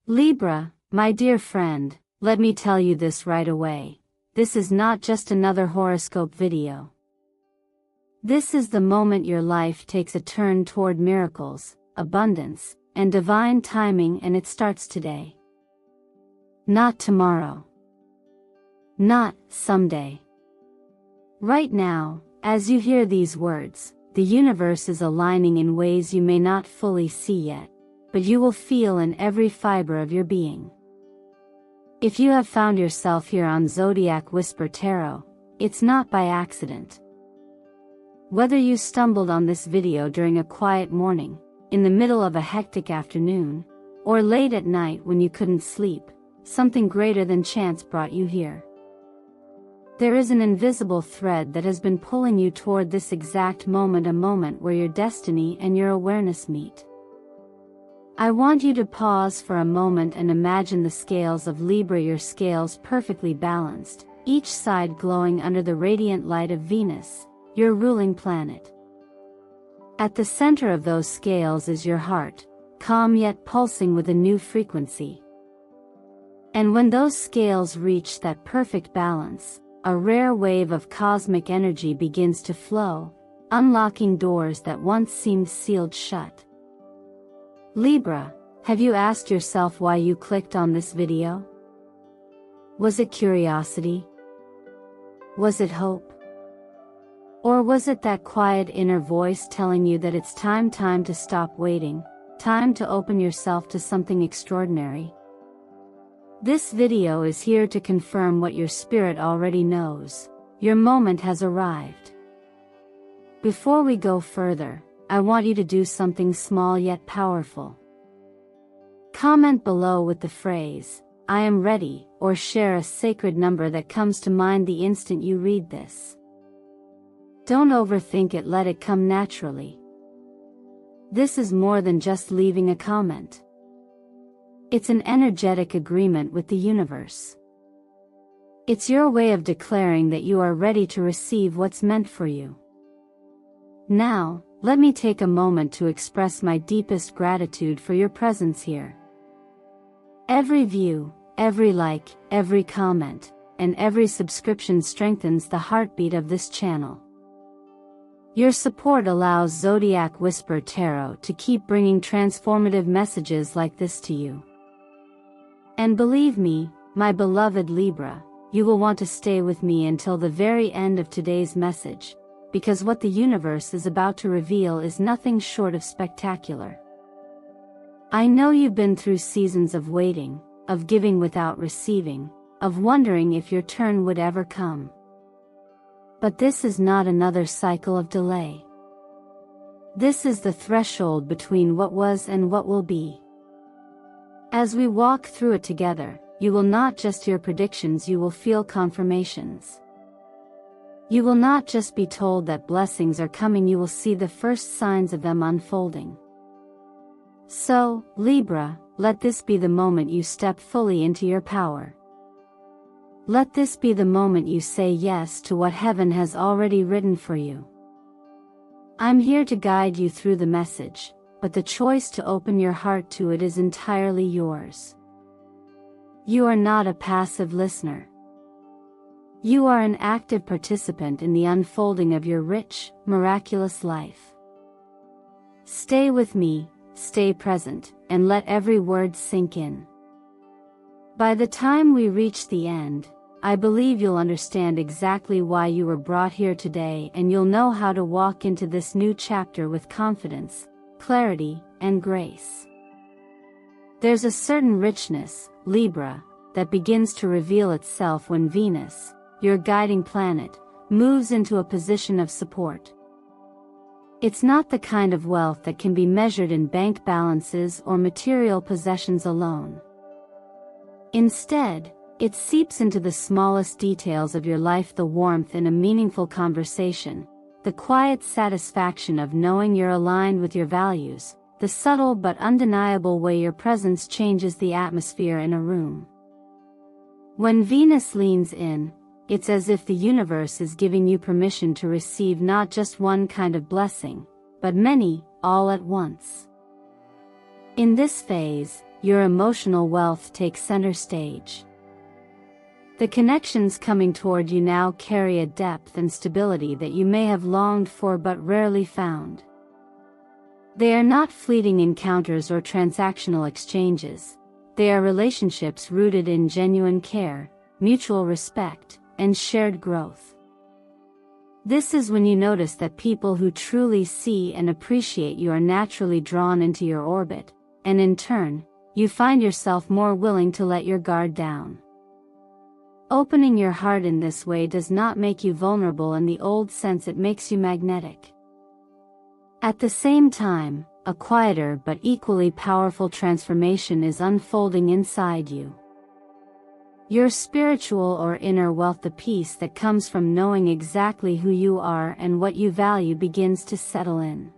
Libra, my dear friend, let me tell you this right away. This is not just another horoscope video. This is the moment your life takes a turn toward miracles, abundance, and divine timing, and it starts today. Not tomorrow. Not someday. Right now, as you hear these words, the universe is aligning in ways you may not fully see yet, but you will feel in every fiber of your being. If you have found yourself here on Zodiac Whisper Tarot, it's not by accident. Whether you stumbled on this video during a quiet morning, in the middle of a hectic afternoon, or late at night when you couldn't sleep, something greater than chance brought you here. There is an invisible thread that has been pulling you toward this exact moment, a moment where your destiny and your awareness meet. I want you to pause for a moment and imagine the scales of Libra, your scales perfectly balanced, each side glowing under the radiant light of Venus, your ruling planet. At the center of those scales is your heart, calm yet pulsing with a new frequency. And when those scales reach that perfect balance, a rare wave of cosmic energy begins to flow, unlocking doors that once seemed sealed shut. Libra, have you asked yourself why you clicked on this video? Was it curiosity? Was it hope? Or was it that quiet inner voice telling you that it's time to stop waiting, time to open yourself to something extraordinary? This video is here to confirm what your spirit already knows. Your moment has arrived. Before we go further, I want you to do something small yet powerful. Comment below with the phrase, "I am ready," or share a sacred number that comes to mind the instant you read this. Don't overthink it, let it come naturally. This is more than just leaving a comment. It's an energetic agreement with the universe. It's your way of declaring that you are ready to receive what's meant for you. Now, let me take a moment to express my deepest gratitude for your presence here. Every view, every like, every comment, and every subscription strengthens the heartbeat of this channel. Your support allows Zodiac Whisper Tarot to keep bringing transformative messages like this to you. And believe me, my beloved Libra, you will want to stay with me until the very end of today's message, because what the universe is about to reveal is nothing short of spectacular. I know you've been through seasons of waiting, of giving without receiving, of wondering if your turn would ever come. But this is not another cycle of delay. This is the threshold between what was and what will be. As we walk through it together, you will not just hear predictions, you will feel confirmations. You will not just be told that blessings are coming, you will see the first signs of them unfolding. So, Libra, let this be the moment you step fully into your power. Let this be the moment you say yes to what heaven has already written for you. I'm here to guide you through the message, but the choice to open your heart to it is entirely yours. You are not a passive listener. You are an active participant in the unfolding of your rich, miraculous life. Stay with me, stay present, and let every word sink in. By the time we reach the end, I believe you'll understand exactly why you were brought here today, and you'll know how to walk into this new chapter with confidence, clarity, and grace. There's a certain richness, Libra, that begins to reveal itself when Venus, your guiding planet, moves into a position of support. It's not the kind of wealth that can be measured in bank balances or material possessions alone. Instead, it seeps into the smallest details of your life, the warmth in a meaningful conversation, the quiet satisfaction of knowing you're aligned with your values, the subtle but undeniable way your presence changes the atmosphere in a room. When Venus leans in, it's as if the universe is giving you permission to receive not just one kind of blessing, but many, all at once. In this phase, your emotional wealth takes center stage. The connections coming toward you now carry a depth and stability that you may have longed for but rarely found. They are not fleeting encounters or transactional exchanges. They are relationships rooted in genuine care, mutual respect, and shared growth. This is when you notice that people who truly see and appreciate you are naturally drawn into your orbit, and in turn, you find yourself more willing to let your guard down. Opening your heart in this way does not make you vulnerable in the old sense, it makes you magnetic. At the same time, a quieter but equally powerful transformation is unfolding inside you. Your spiritual or inner wealth, the peace that comes from knowing exactly who you are and what you value, begins to settle in.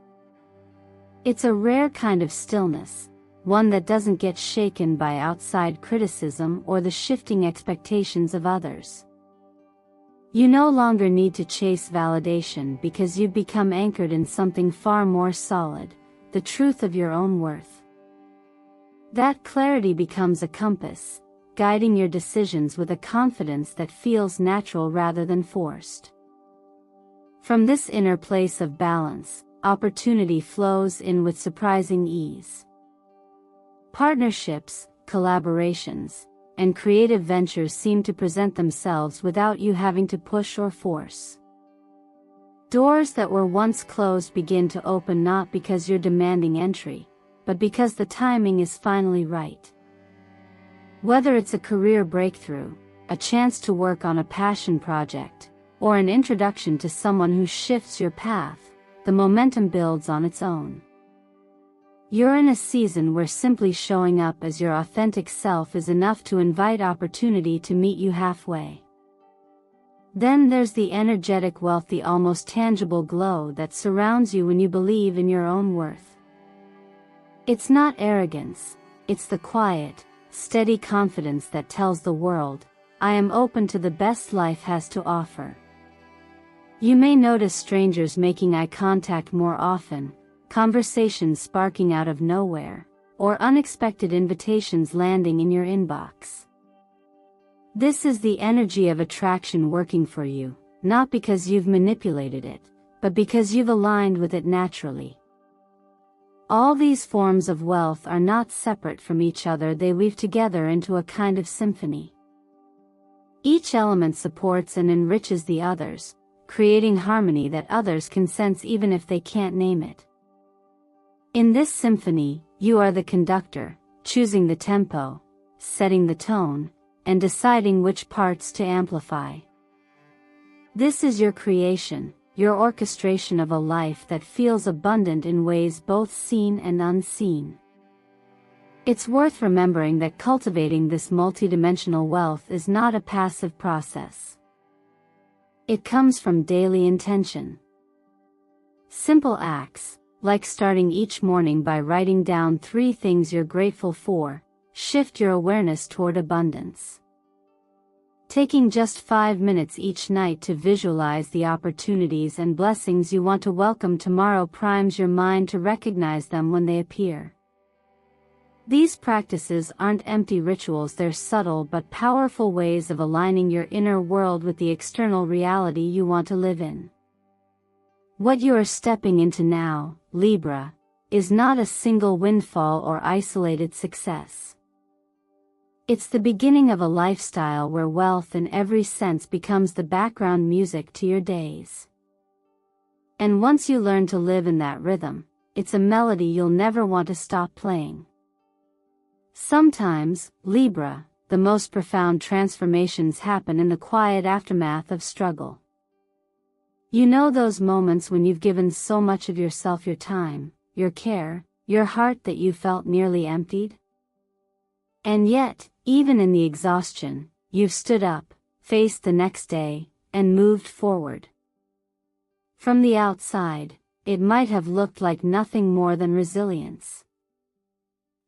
It's a rare kind of stillness, one that doesn't get shaken by outside criticism or the shifting expectations of others. You no longer need to chase validation because you've become anchored in something far more solid, the truth of your own worth. That clarity becomes a compass, guiding your decisions with a confidence that feels natural rather than forced. From this inner place of balance, opportunity flows in with surprising ease. Partnerships, collaborations, and creative ventures seem to present themselves without you having to push or force. Doors that were once closed begin to open, not because you're demanding entry, but because the timing is finally right. Whether it's a career breakthrough, a chance to work on a passion project, or an introduction to someone who shifts your path, the momentum builds on its own. You're in a season where simply showing up as your authentic self is enough to invite opportunity to meet you halfway. Then there's the energetic wealth, the almost tangible glow that surrounds you when you believe in your own worth. It's not arrogance, it's the quiet, steady confidence that tells the world, I am open to the best life has to offer. You may notice strangers making eye contact more often, conversations sparking out of nowhere, or unexpected invitations landing in your inbox. This is the energy of attraction working for you, not because you've manipulated it, but because you've aligned with it naturally. All these forms of wealth are not separate from each other, they weave together into a kind of symphony. Each element supports and enriches the others, creating harmony that others can sense even if they can't name it. In this symphony, you are the conductor, choosing the tempo, setting the tone, and deciding which parts to amplify. This is your creation, your orchestration of a life that feels abundant in ways both seen and unseen. It's worth remembering that cultivating this multidimensional wealth is not a passive process. It comes from daily intention. Simple acts, like starting each morning by writing down 3 things you're grateful for, shift your awareness toward abundance. Taking just 5 minutes each night to visualize the opportunities and blessings you want to welcome tomorrow primes your mind to recognize them when they appear. These practices aren't empty rituals, they're subtle but powerful ways of aligning your inner world with the external reality you want to live in. What you are stepping into now, Libra, is not a single windfall or isolated success. It's the beginning of a lifestyle where wealth in every sense becomes the background music to your days. And once you learn to live in that rhythm, it's a melody you'll never want to stop playing. Sometimes, Libra, the most profound transformations happen in the quiet aftermath of struggle. You know those moments when you've given so much of yourself, your time, your care, your heart, that you felt nearly emptied? And yet, even in the exhaustion, you've stood up, faced the next day, and moved forward. From the outside, it might have looked like nothing more than resilience.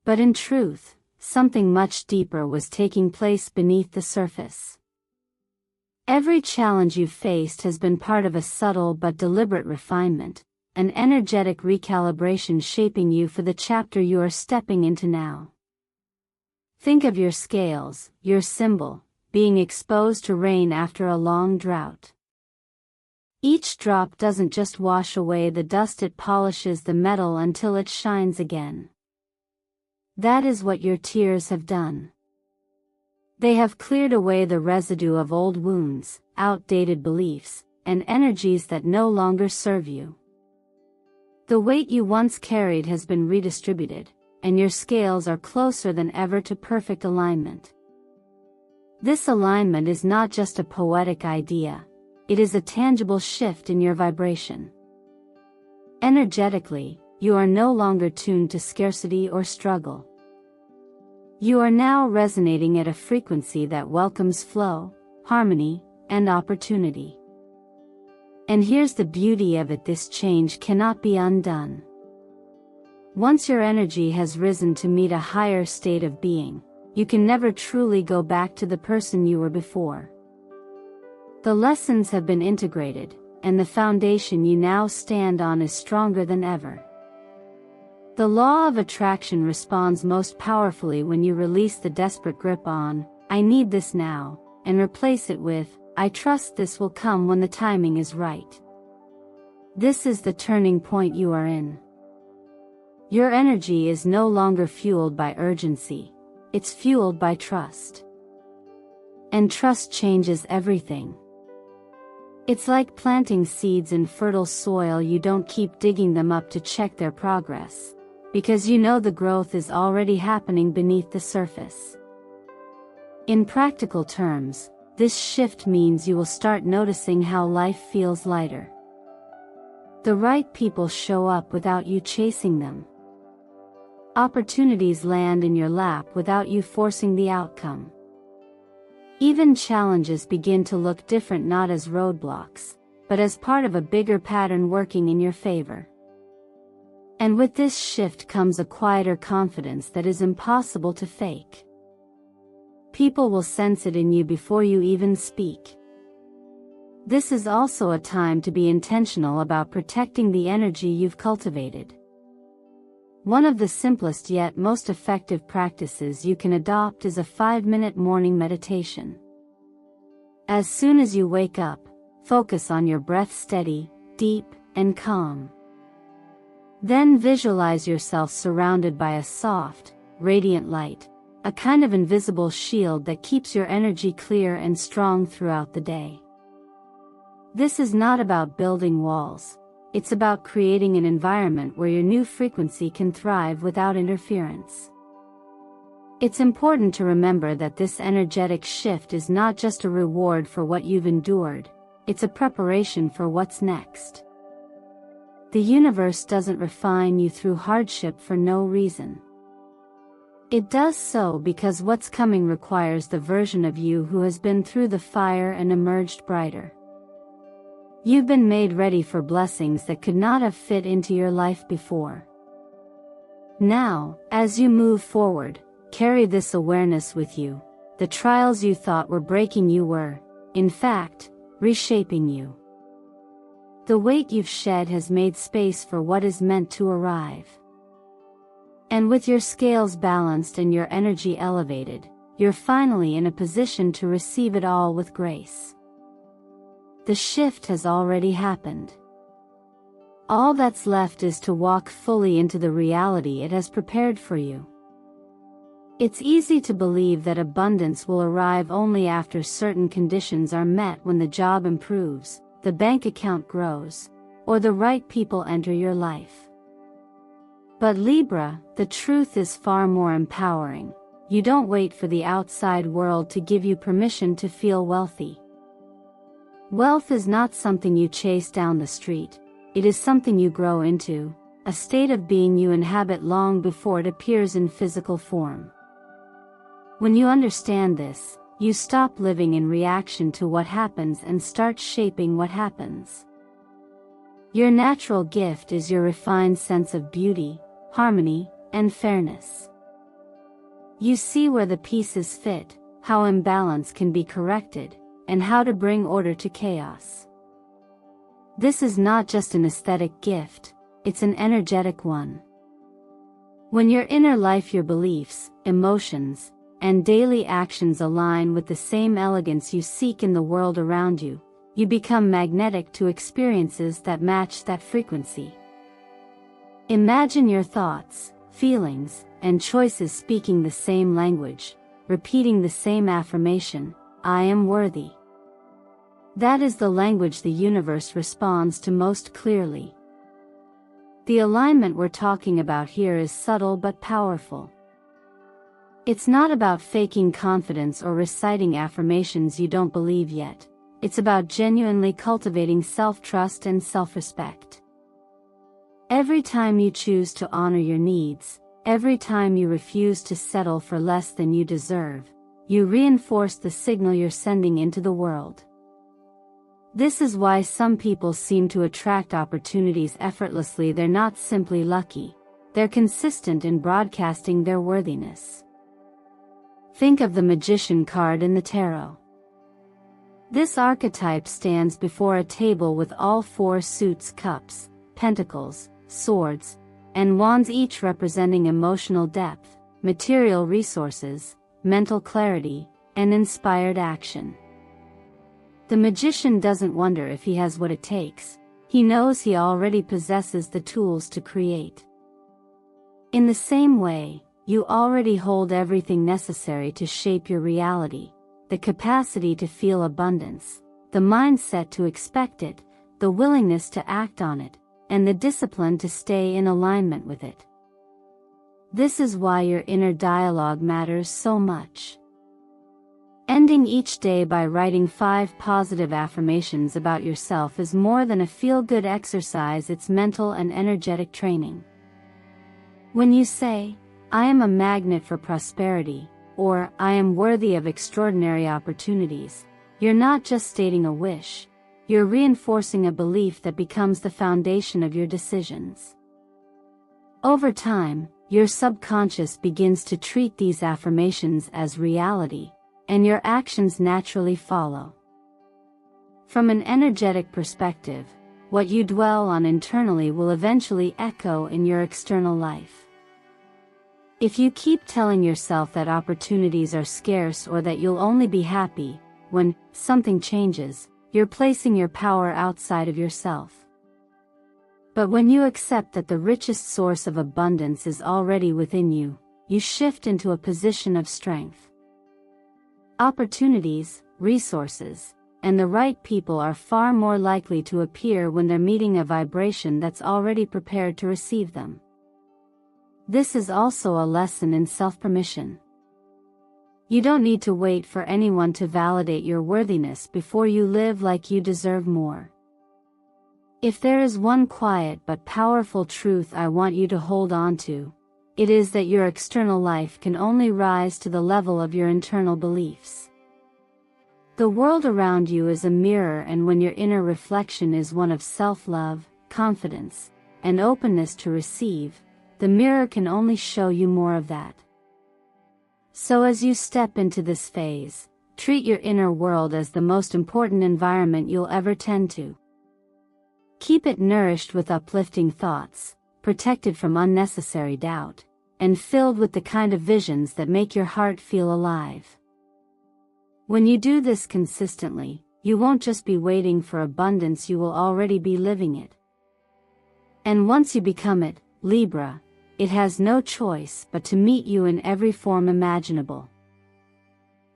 But in truth, something much deeper was taking place beneath the surface. Every challenge you've faced has been part of a subtle but deliberate refinement, an energetic recalibration shaping you for the chapter you are stepping into now. Think of your scales, your symbol, being exposed to rain after a long drought. Each drop doesn't just wash away the dust, it polishes the metal until it shines again. That is what your tears have done. They have cleared away the residue of old wounds, outdated beliefs, and energies that no longer serve you. The weight you once carried has been redistributed, and your scales are closer than ever to perfect alignment. This alignment is not just a poetic idea, it is a tangible shift in your vibration. Energetically, you are no longer tuned to scarcity or struggle. You are now resonating at a frequency that welcomes flow, harmony, and opportunity. And here's the beauty of it: this change cannot be undone. Once your energy has risen to meet a higher state of being, you can never truly go back to the person you were before. The lessons have been integrated, and the foundation you now stand on is stronger than ever. The law of attraction responds most powerfully when you release the desperate grip on, "I need this now," and replace it with, "I trust this will come when the timing is right." This is the turning point you are in. Your energy is no longer fueled by urgency, it's fueled by trust. And trust changes everything. It's like planting seeds in fertile soil. You don't keep digging them up to check their progress, because you know the growth is already happening beneath the surface. In practical terms, this shift means you will start noticing how life feels lighter. The right people show up without you chasing them. Opportunities land in your lap without you forcing the outcome. Even challenges begin to look different, not as roadblocks, but as part of a bigger pattern working in your favor. And with this shift comes a quieter confidence that is impossible to fake. People will sense it in you before you even speak. This is also a time to be intentional about protecting the energy you've cultivated. One of the simplest yet most effective practices you can adopt is a 5-minute morning meditation. As soon as you wake up, focus on your breath, steady, deep, and calm. Then visualize yourself surrounded by a soft, radiant light, a kind of invisible shield that keeps your energy clear and strong throughout the day. This is not about building walls, it's about creating an environment where your new frequency can thrive without interference. It's important to remember that this energetic shift is not just a reward for what you've endured, it's a preparation for what's next. The universe doesn't refine you through hardship for no reason. It does so because what's coming requires the version of you who has been through the fire and emerged brighter. You've been made ready for blessings that could not have fit into your life before. Now, as you move forward, carry this awareness with you: the trials you thought were breaking you were, in fact, reshaping you. The weight you've shed has made space for what is meant to arrive. And with your scales balanced and your energy elevated, you're finally in a position to receive it all with grace. The shift has already happened. All that's left is to walk fully into the reality it has prepared for you. It's easy to believe that abundance will arrive only after certain conditions are met: when the job improves, the bank account grows, or the right people enter your life. But Libra, the truth is far more empowering. You don't wait for the outside world to give you permission to feel wealthy. Wealth is not something you chase down the street, it is something you grow into, a state of being you inhabit long before it appears in physical form. When you understand this, you stop living in reaction to what happens and start shaping what happens. Your natural gift is your refined sense of beauty, harmony, and fairness. You see where the pieces fit, how imbalance can be corrected, and how to bring order to chaos. This is not just an aesthetic gift, it's an energetic one. When your inner life, your beliefs, emotions, and daily actions align with the same elegance you seek in the world around you, you become magnetic to experiences that match that frequency. Imagine your thoughts, feelings, and choices speaking the same language, repeating the same affirmation, "I am worthy." That is the language the universe responds to most clearly. The alignment we're talking about here is subtle but powerful. It's not about faking confidence or reciting affirmations you don't believe yet. It's about genuinely cultivating self-trust and self-respect. Every time you choose to honor your needs, every time you refuse to settle for less than you deserve, you reinforce the signal you're sending into the world. This is why some people seem to attract opportunities effortlessly. They're not simply lucky, they're consistent in broadcasting their worthiness. Think of the magician card in the tarot. This archetype stands before a table with all four suits: cups, pentacles, swords, and wands, each representing emotional depth, material resources, mental clarity, and inspired action. The magician doesn't wonder if he has what it takes. He knows he already possesses the tools to create. In the same way, you already hold everything necessary to shape your reality: the capacity to feel abundance, the mindset to expect it, the willingness to act on it, and the discipline to stay in alignment with it. This is why your inner dialogue matters so much. Ending each day by writing 5 positive affirmations about yourself is more than a feel-good exercise. It's mental and energetic training. When you say, "I am a magnet for prosperity," or "I am worthy of extraordinary opportunities," you're not just stating a wish, you're reinforcing a belief that becomes the foundation of your decisions. Over time, your subconscious begins to treat these affirmations as reality, and your actions naturally follow. From an energetic perspective, what you dwell on internally will eventually echo in your external life. If you keep telling yourself that opportunities are scarce or that you'll only be happy when something changes, you're placing your power outside of yourself. But when you accept that the richest source of abundance is already within you, you shift into a position of strength. Opportunities, resources, and the right people are far more likely to appear when they're meeting a vibration that's already prepared to receive them. This is also a lesson in self-permission. You don't need to wait for anyone to validate your worthiness before you live like you deserve more. If there is one quiet but powerful truth I want you to hold on to, it is that your external life can only rise to the level of your internal beliefs. The world around you is a mirror, and when your inner reflection is one of self-love, confidence, and openness to receive, the mirror can only show you more of that. So as you step into this phase, treat your inner world as the most important environment you'll ever tend to. Keep it nourished with uplifting thoughts, protected from unnecessary doubt, and filled with the kind of visions that make your heart feel alive. When you do this consistently, you won't just be waiting for abundance, you will already be living it. And once you become it, Libra, it has no choice but to meet you in every form imaginable.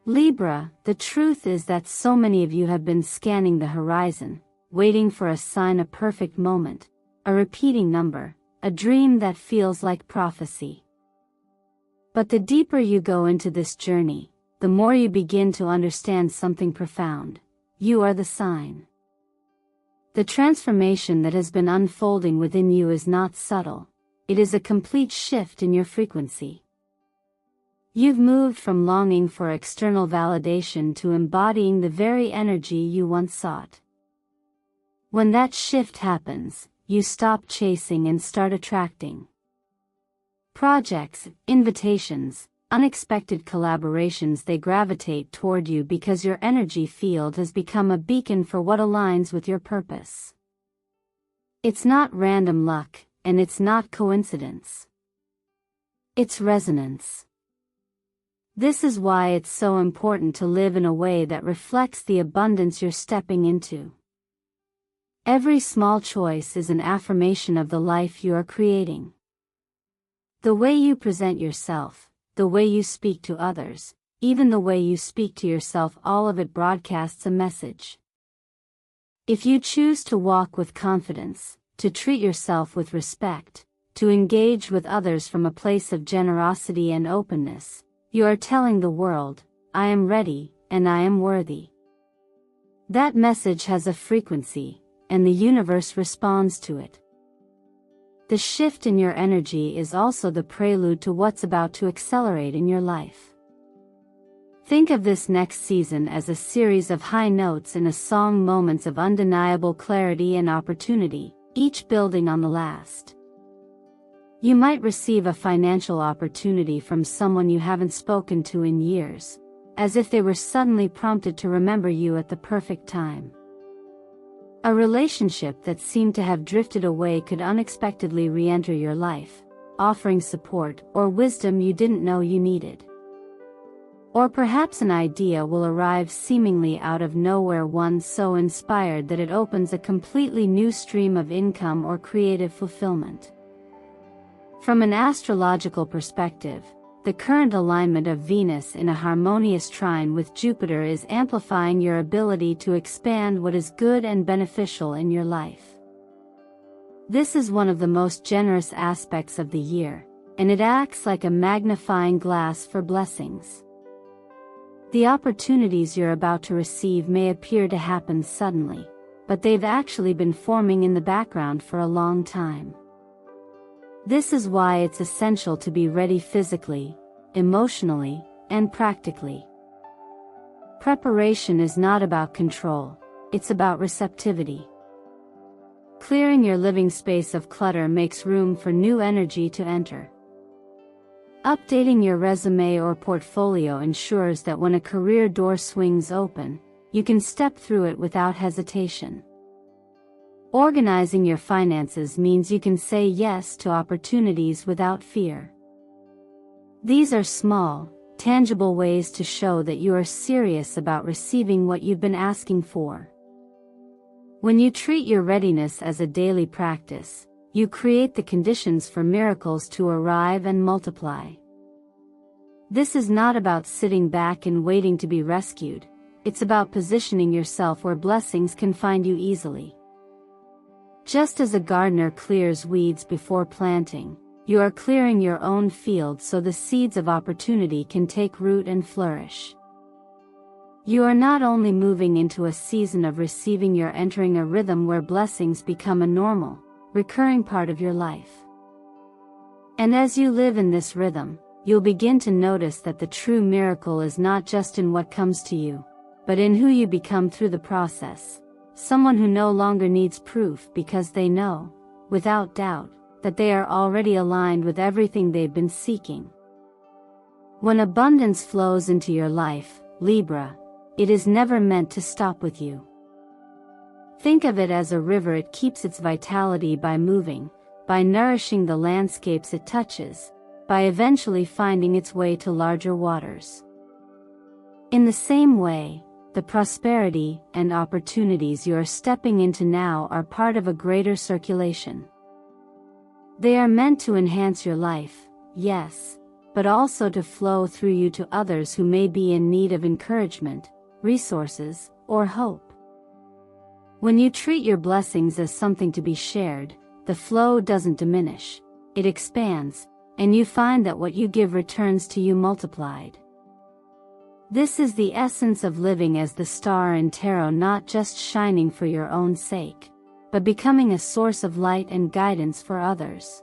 Libra, the truth is that so many of you have been scanning the horizon, waiting for a sign, a perfect moment, a repeating number, a dream that feels like prophecy. But the deeper you go into this journey, the more you begin to understand something profound. You are the sign. The transformation that has been unfolding within you is not subtle. It is a complete shift in your frequency. You've moved from longing for external validation to embodying the very energy you once sought. When that shift happens, you stop chasing and start attracting. Projects, invitations, unexpected collaborations, they gravitate toward you because your energy field has become a beacon for what aligns with your purpose. It's not random luck, and it's not coincidence. It's resonance. This is why it's so important to live in a way that reflects the abundance you're stepping into. Every small choice is an affirmation of the life you are creating. The way you present yourself, the way you speak to others, even the way you speak to yourself, all of it broadcasts a message. If you choose to walk with confidence, to treat yourself with respect, to engage with others from a place of generosity and openness, you are telling the world, I am ready, and I am worthy. That message has a frequency, and the universe responds to it. The shift in your energy is also the prelude to what's about to accelerate in your life. Think of this next season as a series of high notes in a song, moments of undeniable clarity and opportunity, each building on the last. You might receive a financial opportunity from someone you haven't spoken to in years, as if they were suddenly prompted to remember you at the perfect time. A relationship that seemed to have drifted away could unexpectedly re-enter your life, offering support or wisdom you didn't know you needed. Or perhaps an idea will arrive seemingly out of nowhere, one so inspired that it opens a completely new stream of income or creative fulfillment. From an astrological perspective, the current alignment of Venus in a harmonious trine with Jupiter is amplifying your ability to expand what is good and beneficial in your life. This is one of the most generous aspects of the year, and it acts like a magnifying glass for blessings. The opportunities you're about to receive may appear to happen suddenly, but they've actually been forming in the background for a long time. This is why it's essential to be ready physically, emotionally, and practically. Preparation is not about control, it's about receptivity. Clearing your living space of clutter makes room for new energy to enter. Updating your resume or portfolio ensures that when a career door swings open, you can step through it without hesitation. Organizing your finances means you can say yes to opportunities without fear. These are small, tangible ways to show that you are serious about receiving what you've been asking for. When you treat your readiness as a daily practice, you create the conditions for miracles to arrive and multiply. This is not about sitting back and waiting to be rescued, it's about positioning yourself where blessings can find you easily. Just as a gardener clears weeds before planting, you are clearing your own field so the seeds of opportunity can take root and flourish. You are not only moving into a season of receiving, you're entering a rhythm where blessings become a normal, recurring part of your life. And as you live in this rhythm, you'll begin to notice that the true miracle is not just in what comes to you, but in who you become through the process. Someone who no longer needs proof because they know, without doubt, that they are already aligned with everything they've been seeking. When abundance flows into your life, Libra, it is never meant to stop with you. Think of it as a river. It keeps its vitality by moving, by nourishing the landscapes it touches, by eventually finding its way to larger waters. In the same way, the prosperity and opportunities you are stepping into now are part of a greater circulation. They are meant to enhance your life, yes, but also to flow through you to others who may be in need of encouragement, resources, or hope. When you treat your blessings as something to be shared, the flow doesn't diminish, it expands, and you find that what you give returns to you multiplied. This is the essence of living as the star in tarot, not just shining for your own sake, but becoming a source of light and guidance for others.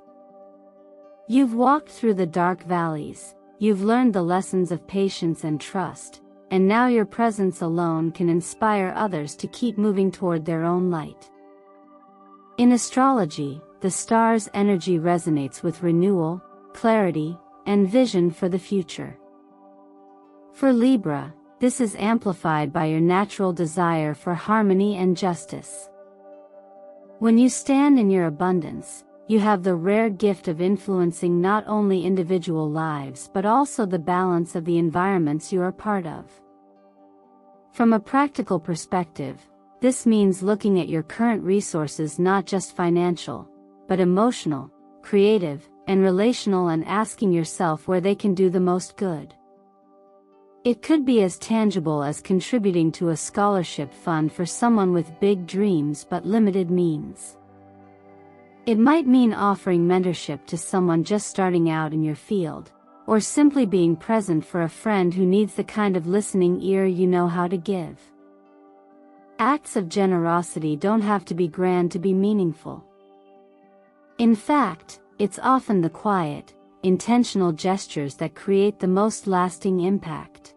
You've walked through the dark valleys, you've learned the lessons of patience and trust, and now your presence alone can inspire others to keep moving toward their own light. In astrology, the star's energy resonates with renewal, clarity, and vision for the future. For Libra, this is amplified by your natural desire for harmony and justice. When you stand in your abundance, you have the rare gift of influencing not only individual lives but also the balance of the environments you are part of. From a practical perspective, this means looking at your current resources, not just financial, but emotional, creative, and relational, and asking yourself where they can do the most good. It could be as tangible as contributing to a scholarship fund for someone with big dreams but limited means. It might mean offering mentorship to someone just starting out in your field, or simply being present for a friend who needs the kind of listening ear you know how to give. Acts of generosity don't have to be grand to be meaningful. In fact, it's often the quiet, intentional gestures that create the most lasting impact.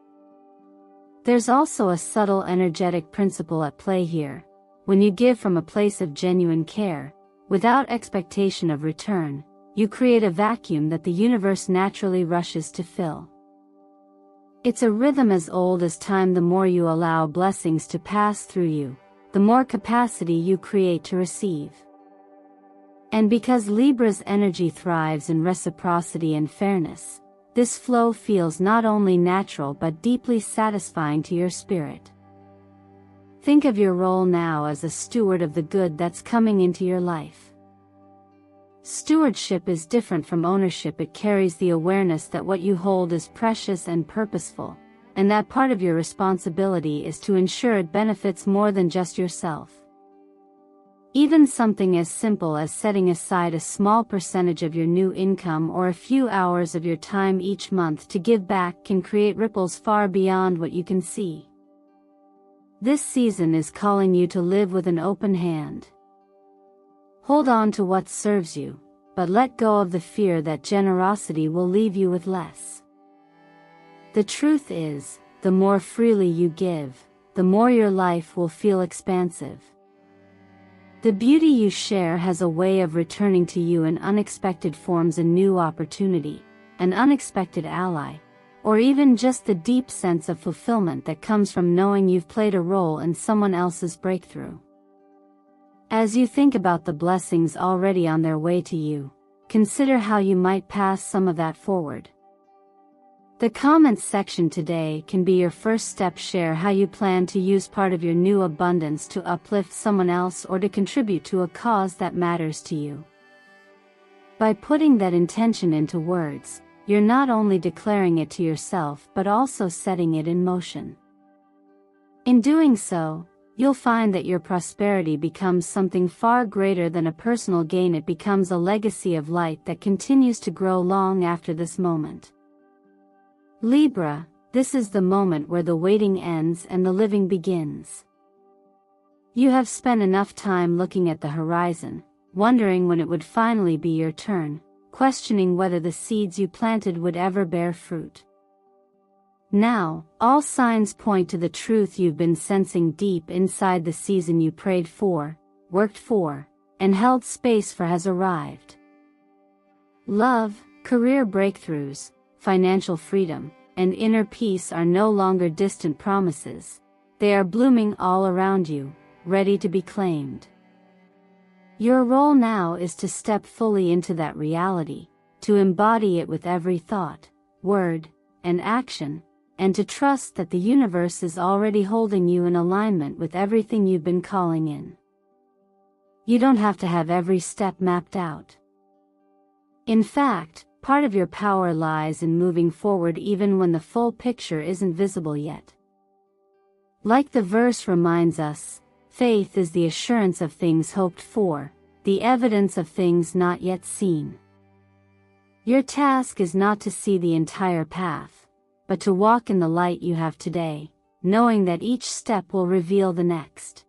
There's also a subtle energetic principle at play here. When you give from a place of genuine care, without expectation of return, you create a vacuum that the universe naturally rushes to fill. It's a rhythm as old as time. The more you allow blessings to pass through you, the more capacity you create to receive. And because Libra's energy thrives in reciprocity and fairness, this flow feels not only natural but deeply satisfying to your spirit. Think of your role now as a steward of the good that's coming into your life. Stewardship is different from ownership. It carries the awareness that what you hold is precious and purposeful, and that part of your responsibility is to ensure it benefits more than just yourself. Even something as simple as setting aside a small percentage of your new income or a few hours of your time each month to give back can create ripples far beyond what you can see. This season is calling you to live with an open hand. Hold on to what serves you, but let go of the fear that generosity will leave you with less. The truth is, the more freely you give, the more your life will feel expansive. The beauty you share has a way of returning to you in unexpected forms: a new opportunity, an unexpected ally, or even just the deep sense of fulfillment that comes from knowing you've played a role in someone else's breakthrough. As you think about the blessings already on their way to you, consider how you might pass some of that forward. The comments section today can be your first step. Share how you plan to use part of your new abundance to uplift someone else or to contribute to a cause that matters to you. By putting that intention into words, you're not only declaring it to yourself but also setting it in motion. In doing so, you'll find that your prosperity becomes something far greater than a personal gain. It becomes a legacy of light that continues to grow long after this moment. Libra, this is the moment where the waiting ends and the living begins. You have spent enough time looking at the horizon, wondering when it would finally be your turn, questioning whether the seeds you planted would ever bear fruit. Now, all signs point to the truth you've been sensing deep inside. The season you prayed for, worked for, and held space for has arrived. Love, career breakthroughs, financial freedom, and inner peace are no longer distant promises. They are blooming all around you, ready to be claimed. Your role now is to step fully into that reality, to embody it with every thought, word, and action, and to trust that the universe is already holding you in alignment with everything you've been calling in. You don't have to have every step mapped out. In fact, part of your power lies in moving forward even when the full picture isn't visible yet. Like the verse reminds us, faith is the assurance of things hoped for, the evidence of things not yet seen. Your task is not to see the entire path, but to walk in the light you have today, knowing that each step will reveal the next.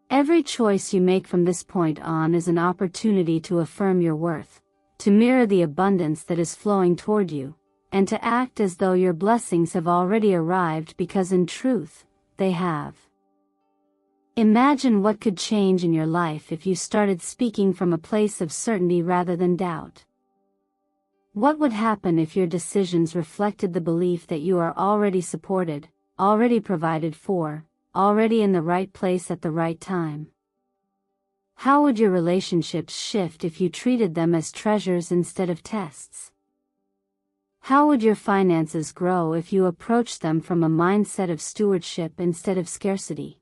Every choice you make from this point on is an opportunity to affirm your worth, to mirror the abundance that is flowing toward you, and to act as though your blessings have already arrived, because in truth, they have. Imagine what could change in your life if you started speaking from a place of certainty rather than doubt. What would happen if your decisions reflected the belief that you are already supported, already provided for, already in the right place at the right time? How would your relationships shift if you treated them as treasures instead of tests? How would your finances grow if you approached them from a mindset of stewardship instead of scarcity?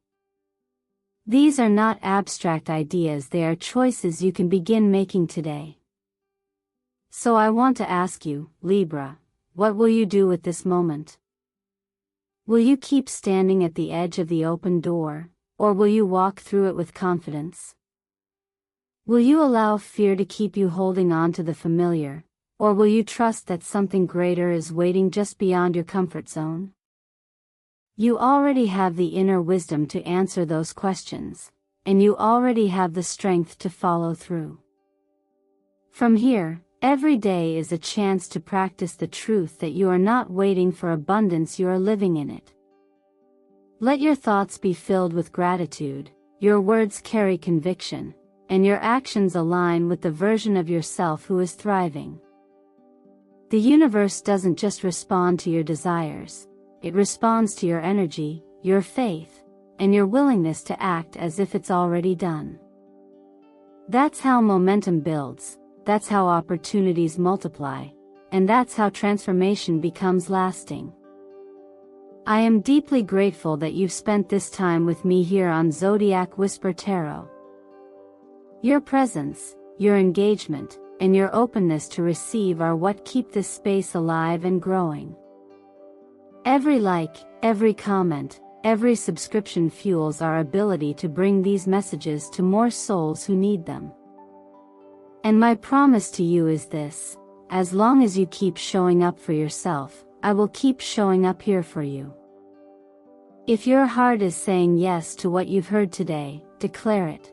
These are not abstract ideas, they are choices you can begin making today. So I want to ask you, Libra, what will you do with this moment? Will you keep standing at the edge of the open door, or will you walk through it with confidence? Will you allow fear to keep you holding on to the familiar, or will you trust that something greater is waiting just beyond your comfort zone? You already have the inner wisdom to answer those questions, and you already have the strength to follow through. From here, every day is a chance to practice the truth that you are not waiting for abundance, you are living in it. Let your thoughts be filled with gratitude, your words carry conviction, and your actions align with the version of yourself who is thriving. The universe doesn't just respond to your desires, it responds to your energy, your faith, and your willingness to act as if it's already done. That's how momentum builds, that's how opportunities multiply, and that's how transformation becomes lasting. I am deeply grateful that you've spent this time with me here on Zodiac Whisper Tarot. Your presence, your engagement, and your openness to receive are what keep this space alive and growing. Every like, every comment, every subscription fuels our ability to bring these messages to more souls who need them. And my promise to you is this: as long as you keep showing up for yourself, I will keep showing up here for you. If your heart is saying yes to what you've heard today, declare it.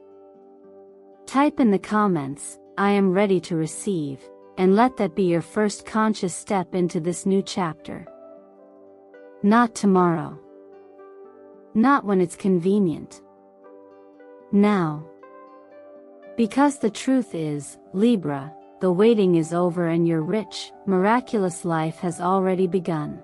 Type in the comments, "I am ready to receive," and let that be your first conscious step into this new chapter. Not tomorrow. Not when it's convenient. Now. Because the truth is, Libra, the waiting is over and your rich, miraculous life has already begun.